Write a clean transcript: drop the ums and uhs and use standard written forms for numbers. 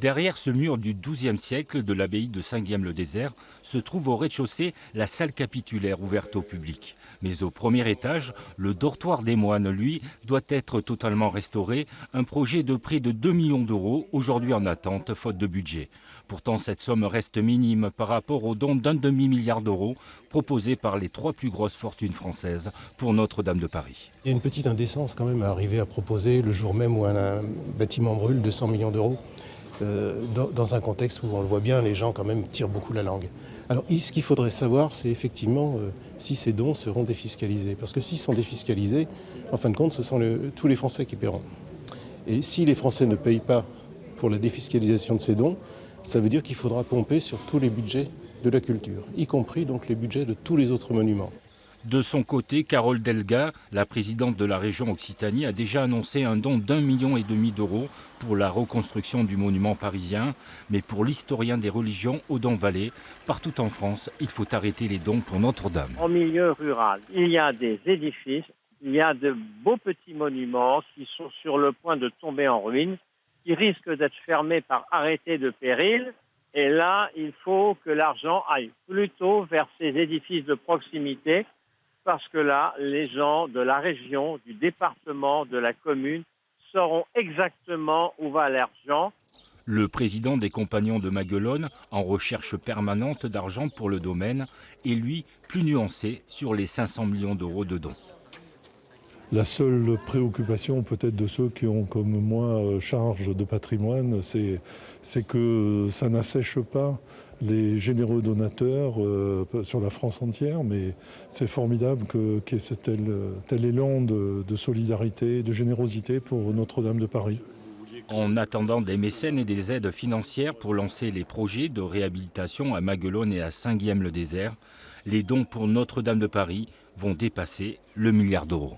Derrière ce mur du XIIe siècle de l'abbaye de Saint-Guilhem-le-Désert se trouve au rez-de-chaussée la salle capitulaire ouverte au public. Mais au premier étage, le dortoir des moines, lui, doit être totalement restauré. Un projet de près de 2 millions d'euros, aujourd'hui en attente, faute de budget. Pourtant, cette somme reste minime par rapport au don d'1 demi-milliard d'euros proposé par les 3 plus grosses fortunes françaises pour Notre-Dame de Paris. Il y a une petite indécence quand même à arriver à proposer le jour même où un bâtiment brûle 200 millions d'euros. Dans un contexte où on le voit bien, les gens quand même tirent beaucoup la langue. Alors ce qu'il faudrait savoir, c'est effectivement si ces dons seront défiscalisés. Parce que s'ils sont défiscalisés, en fin de compte, ce sont tous les Français qui paieront. Et si les Français ne payent pas pour la défiscalisation de ces dons, ça veut dire qu'il faudra pomper sur tous les budgets de la culture, y compris donc les budgets de tous les autres monuments. De son côté, Carole Delga, la présidente de la région Occitanie, a déjà annoncé un don d'1,5 million d'euros pour la reconstruction du monument parisien. Mais pour l'historien des religions Audon Vallée, partout en France, il faut arrêter les dons pour Notre-Dame. En milieu rural, il y a des édifices, il y a de beaux petits monuments qui sont sur le point de tomber en ruine, qui risquent d'être fermés par arrêté de péril. Et là, il faut que l'argent aille plutôt vers ces édifices de proximité, parce que là, les gens de la région, du département, de la commune sauront exactement où va l'argent. Le président des Compagnons de Maguelone, en recherche permanente d'argent pour le domaine, est lui plus nuancé sur les 500 millions d'euros de dons. La seule préoccupation peut-être de ceux qui ont comme moi charge de patrimoine, c'est que ça n'assèche pas les généreux donateurs sur la France entière, mais c'est formidable qu'il y ait tel élan de solidarité, de générosité pour Notre-Dame de Paris. En attendant des mécènes et des aides financières pour lancer les projets de réhabilitation à Maguelone et à Saint-Guilhem-le-Désert, les dons pour Notre-Dame de Paris vont dépasser le milliard d'euros.